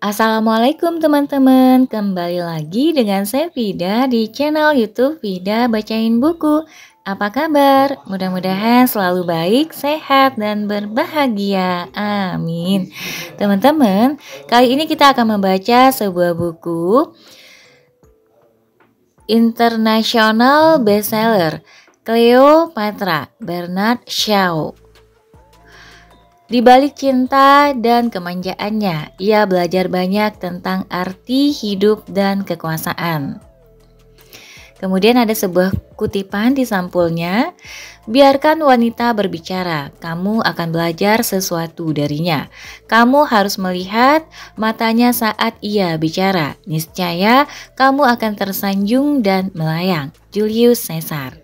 Assalamualaikum teman-teman, kembali lagi dengan saya Vida di channel YouTube Vida Bacain Buku. Apa kabar? Mudah-mudahan selalu baik, sehat, dan berbahagia. Amin. Teman-teman, kali ini kita akan membaca sebuah buku internasional bestseller Cleopatra Bernard Shaw. Di balik cinta dan kemanjaannya, ia belajar banyak tentang arti hidup dan kekuasaan. Kemudian ada sebuah kutipan di sampulnya, biarkan wanita berbicara, kamu akan belajar sesuatu darinya. Kamu harus melihat matanya saat ia bicara, niscaya kamu akan tersanjung dan melayang. Julius Caesar.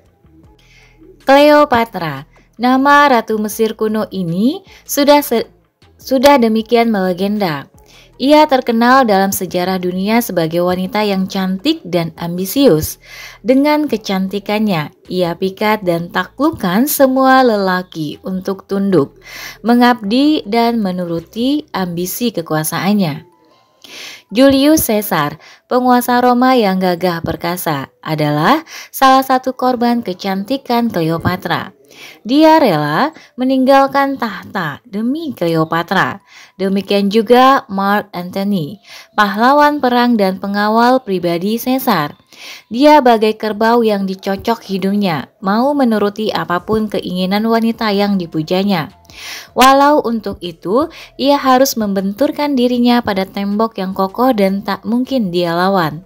Cleopatra. Nama Ratu Mesir kuno ini sudah demikian melegenda. Ia terkenal dalam sejarah dunia sebagai wanita yang cantik dan ambisius. Dengan kecantikannya, ia pikat dan taklukkan semua lelaki untuk tunduk, mengabdi dan menuruti ambisi kekuasaannya. Julius Caesar, penguasa Roma yang gagah perkasa, adalah salah satu korban kecantikan Cleopatra. Dia rela meninggalkan tahta demi Cleopatra. Demikian juga Mark Antony, pahlawan perang dan pengawal pribadi Caesar. Dia bagai kerbau yang dicocok hidungnya, mau menuruti apapun keinginan wanita yang dipujanya. Walau untuk itu, ia harus membenturkan dirinya pada tembok yang kokoh dan tak mungkin dia lawan.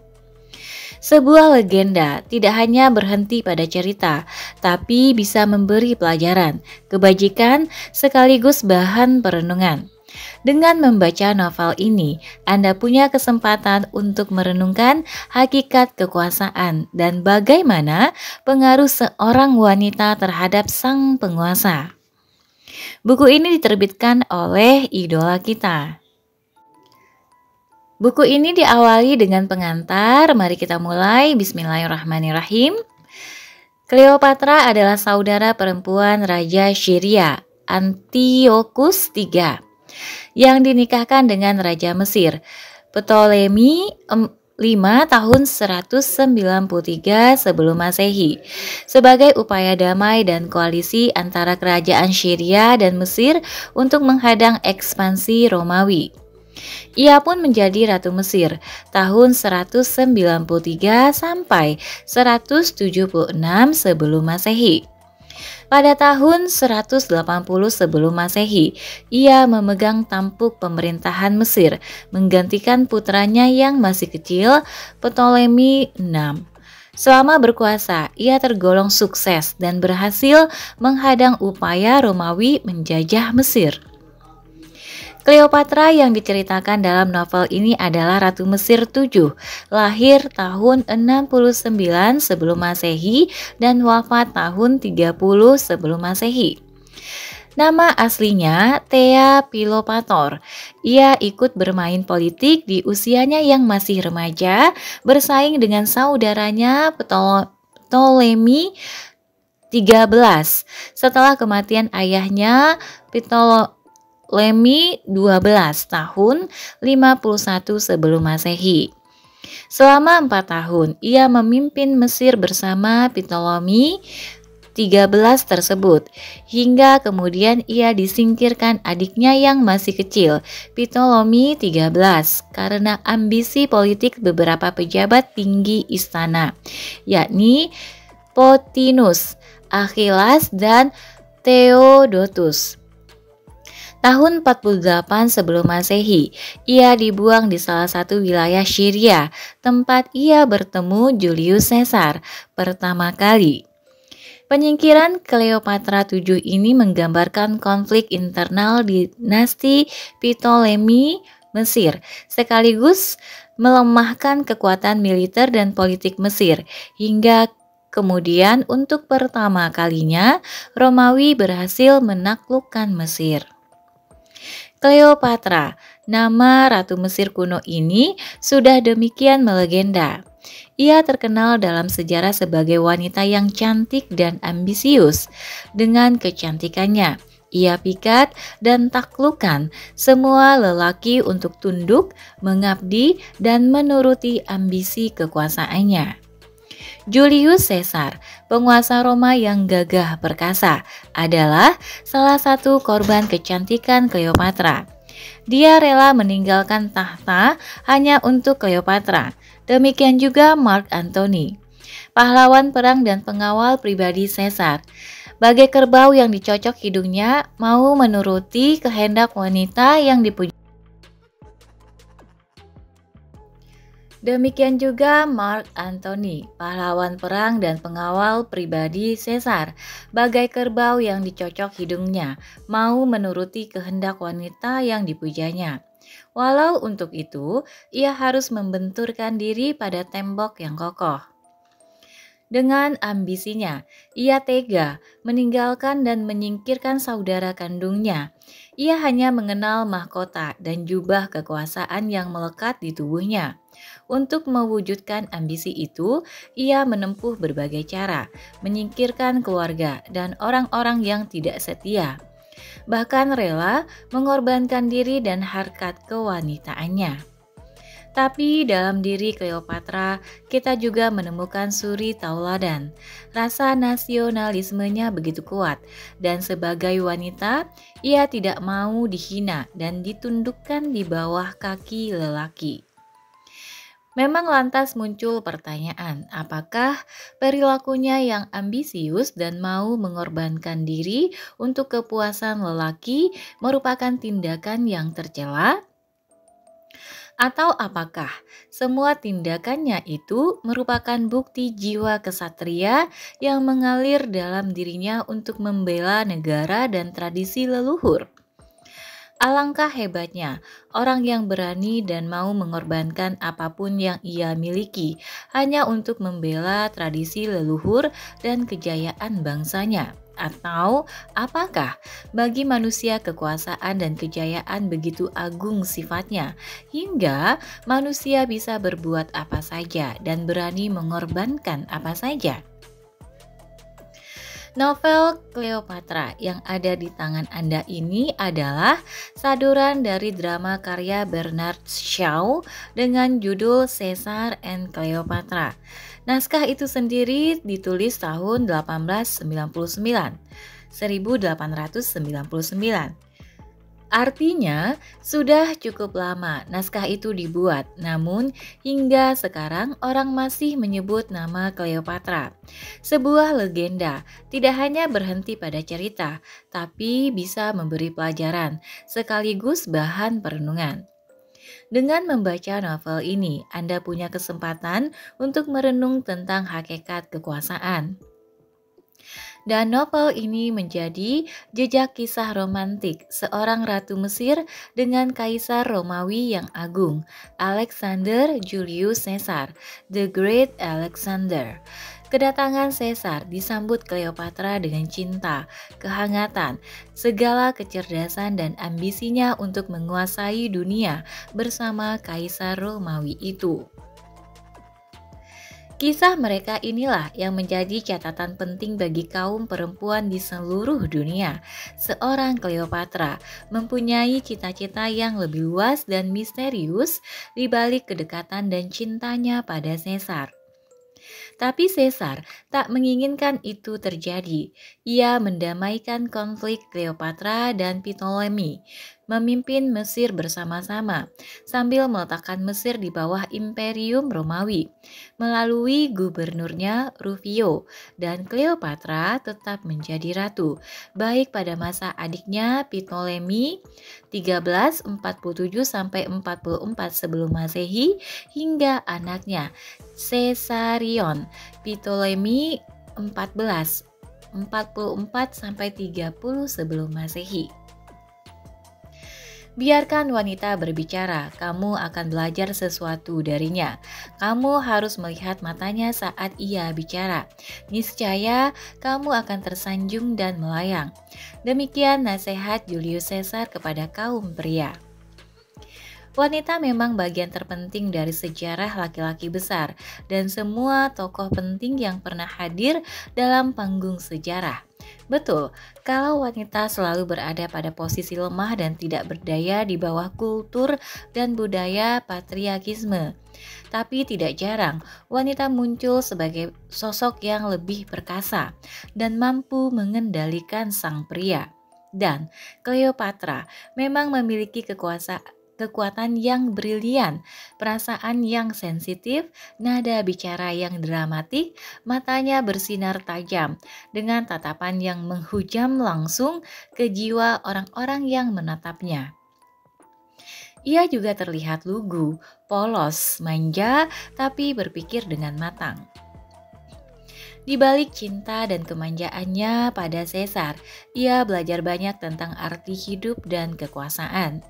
Sebuah legenda tidak hanya berhenti pada cerita, tapi bisa memberi pelajaran, kebajikan, sekaligus bahan perenungan. Dengan membaca novel ini, Anda punya kesempatan untuk merenungkan hakikat kekuasaan dan bagaimana pengaruh seorang wanita terhadap sang penguasa. Buku ini diterbitkan oleh idola kita. Buku ini diawali dengan pengantar, mari kita mulai. Bismillahirrahmanirrahim. Cleopatra adalah saudara perempuan Raja Syria, Antiochus III, yang dinikahkan dengan Raja Mesir, Ptolemy V tahun 193 sebelum Masehi, sebagai upaya damai dan koalisi antara kerajaan Syria dan Mesir untuk menghadang ekspansi Romawi. Ia pun menjadi Ratu Mesir tahun 193 sampai 176 sebelum Masehi. Pada tahun 180 sebelum Masehi, ia memegang tampuk pemerintahan Mesir, menggantikan putranya yang masih kecil, Ptolemy VI. Selama berkuasa, ia tergolong sukses dan berhasil menghadang upaya Romawi menjajah Mesir. Cleopatra yang diceritakan dalam novel ini adalah Ratu Mesir VII, lahir tahun 69 sebelum Masehi dan wafat tahun 30 sebelum Masehi. Nama aslinya Thea Philopator. Ia ikut bermain politik di usianya yang masih remaja, bersaing dengan saudaranya Ptolemy XIII. Setelah kematian ayahnya, Ptolemy 12 tahun 51 sebelum Masehi. Selama 4 tahun, ia memimpin Mesir bersama Ptolemy 13 tersebut, hingga kemudian ia disingkirkan adiknya yang masih kecil, Ptolemy 13, karena ambisi politik beberapa pejabat tinggi istana, yakni Pothinus, Achillas, dan Theodotus. Tahun 48 sebelum Masehi, ia dibuang di salah satu wilayah Syria, tempat ia bertemu Julius Caesar pertama kali. Penyingkiran Cleopatra VII ini menggambarkan konflik internal dinasti Ptolemy Mesir, sekaligus melemahkan kekuatan militer dan politik Mesir, hingga kemudian untuk pertama kalinya Romawi berhasil menaklukkan Mesir. Cleopatra, nama Ratu Mesir kuno ini sudah demikian melegenda. Ia terkenal dalam sejarah sebagai wanita yang cantik dan ambisius. Dengan kecantikannya, Ia pikat dan taklukkan semua lelaki untuk tunduk, mengabdi, dan menuruti ambisi kekuasaannya. Julius Caesar, penguasa Roma yang gagah perkasa, adalah salah satu korban kecantikan Cleopatra. Dia rela meninggalkan tahta hanya untuk Cleopatra. Demikian juga Mark Antony, pahlawan perang dan pengawal pribadi Caesar. Bagai kerbau yang dicocok hidungnya, mau menuruti kehendak wanita yang dipuji. Demikian juga Mark Antony, pahlawan perang dan pengawal pribadi Caesar. Bagai kerbau yang dicocok hidungnya, mau menuruti kehendak wanita yang dipujanya. Walau untuk itu, ia harus membenturkan diri pada tembok yang kokoh. Dengan ambisinya, ia tega meninggalkan dan menyingkirkan saudara kandungnya. Ia hanya mengenal mahkota dan jubah kekuasaan yang melekat di tubuhnya. Untuk mewujudkan ambisi itu, ia menempuh berbagai cara, menyingkirkan keluarga dan orang-orang yang tidak setia. Bahkan rela mengorbankan diri dan harkat kewanitaannya. Tapi dalam diri Cleopatra, kita juga menemukan suri tauladan. Rasa nasionalismenya begitu kuat, dan sebagai wanita, ia tidak mau dihina dan ditundukkan di bawah kaki lelaki. Memang lantas muncul pertanyaan, apakah perilakunya yang ambisius dan mau mengorbankan diri untuk kepuasan lelaki merupakan tindakan yang tercela? Atau apakah semua tindakannya itu merupakan bukti jiwa kesatria yang mengalir dalam dirinya untuk membela negara dan tradisi leluhur? Alangkah hebatnya orang yang berani dan mau mengorbankan apapun yang ia miliki hanya untuk membela tradisi leluhur dan kejayaan bangsanya. Atau apakah bagi manusia kekuasaan dan kejayaan begitu agung sifatnya hingga manusia bisa berbuat apa saja dan berani mengorbankan apa saja? Novel Cleopatra yang ada di tangan Anda ini adalah saduran dari drama karya Bernard Shaw dengan judul Caesar and Cleopatra. Naskah itu sendiri ditulis tahun 1899. Artinya, sudah cukup lama naskah itu dibuat, namun hingga sekarang orang masih menyebut nama Cleopatra. Sebuah legenda tidak hanya berhenti pada cerita, tapi bisa memberi pelajaran, sekaligus bahan perenungan. Dengan membaca novel ini, Anda punya kesempatan untuk merenung tentang hakikat kekuasaan. Dan novel ini menjadi jejak kisah romantik seorang ratu Mesir dengan kaisar Romawi yang agung, Alexander Julius Caesar, The Great Alexander. Kedatangan Caesar disambut Cleopatra dengan cinta, kehangatan, segala kecerdasan dan ambisinya untuk menguasai dunia bersama kaisar Romawi itu. Kisah mereka inilah yang menjadi catatan penting bagi kaum perempuan di seluruh dunia. Seorang Cleopatra mempunyai cita-cita yang lebih luas dan misterius di balik kedekatan dan cintanya pada Caesar. Tapi Caesar tak menginginkan itu terjadi. Ia mendamaikan konflik Cleopatra dan Ptolemy, memimpin Mesir bersama-sama, sambil meletakkan Mesir di bawah Imperium Romawi, melalui gubernurnya Rufio, dan Cleopatra tetap menjadi ratu, baik pada masa adiknya Ptolemy 1347-44 sebelum Masehi hingga anaknya Caesarion Ptolemy 1444-30 sebelum Masehi. Biarkan wanita berbicara, kamu akan belajar sesuatu darinya. Kamu harus melihat matanya saat ia bicara. Niscaya kamu akan tersanjung dan melayang. Demikian nasihat Julius Caesar kepada kaum pria. Wanita memang bagian terpenting dari sejarah laki-laki besar dan semua tokoh penting yang pernah hadir dalam panggung sejarah. Betul, kalau wanita selalu berada pada posisi lemah dan tidak berdaya di bawah kultur dan budaya patriarkisme. Tapi tidak jarang, wanita muncul sebagai sosok yang lebih perkasa dan mampu mengendalikan sang pria. Dan Cleopatra memang memiliki kekuatan yang brilian, perasaan yang sensitif, nada bicara yang dramatik, matanya bersinar tajam, dengan tatapan yang menghujam langsung ke jiwa orang-orang yang menatapnya. Ia juga terlihat lugu, polos, manja, tapi berpikir dengan matang. Di balik cinta dan kemanjaannya pada Caesar, ia belajar banyak tentang arti hidup dan kekuasaan.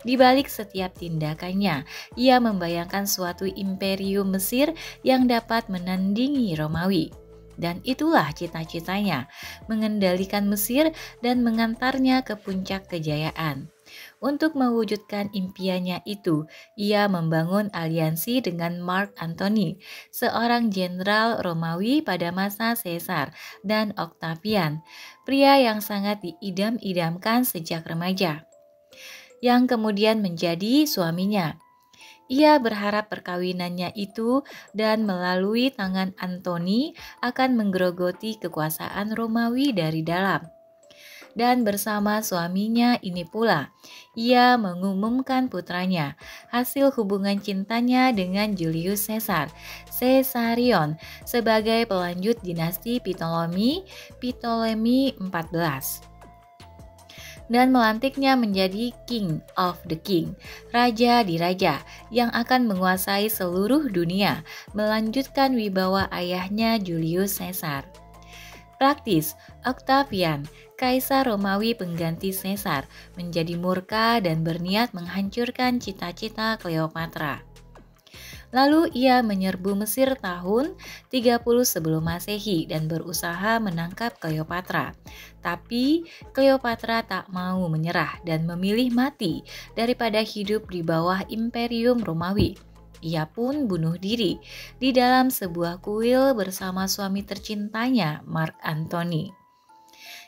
Di balik setiap tindakannya, ia membayangkan suatu imperium Mesir yang dapat menandingi Romawi. Dan itulah cita-citanya, mengendalikan Mesir dan mengantarnya ke puncak kejayaan. Untuk mewujudkan impiannya itu, ia membangun aliansi dengan Mark Antony, seorang jenderal Romawi pada masa Caesar dan Octavian, pria yang sangat diidam-idamkan sejak remaja, yang kemudian menjadi suaminya. Ia berharap perkawinannya itu dan melalui tangan Antony akan menggerogoti kekuasaan Romawi dari dalam. Dan bersama suaminya ini pula, ia mengumumkan putranya, hasil hubungan cintanya dengan Julius Caesar, Caesarion, sebagai pelanjut dinasti Ptolemy 14, dan melantiknya menjadi King of the King, Raja di Raja, yang akan menguasai seluruh dunia, melanjutkan wibawa ayahnya Julius Caesar. Praktis, Octavian, Kaisar Romawi pengganti Caesar, menjadi murka dan berniat menghancurkan cita-cita Cleopatra. Lalu ia menyerbu Mesir tahun 30 sebelum Masehi dan berusaha menangkap Cleopatra. Tapi Cleopatra tak mau menyerah dan memilih mati daripada hidup di bawah Imperium Romawi. Ia pun bunuh diri di dalam sebuah kuil bersama suami tercintanya, Mark Antony.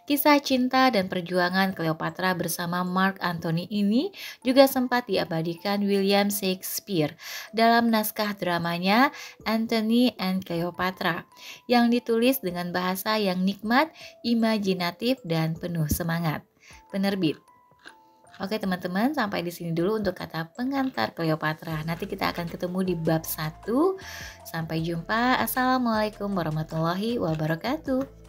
Kisah cinta dan perjuangan Cleopatra bersama Mark Antony ini juga sempat diabadikan William Shakespeare dalam naskah dramanya Antony and Cleopatra yang ditulis dengan bahasa yang nikmat, imajinatif, dan penuh semangat. Penerbit. Oke teman-teman, sampai di sini dulu untuk kata pengantar Cleopatra. Nanti kita akan ketemu di bab 1. Sampai jumpa. Assalamualaikum warahmatullahi wabarakatuh.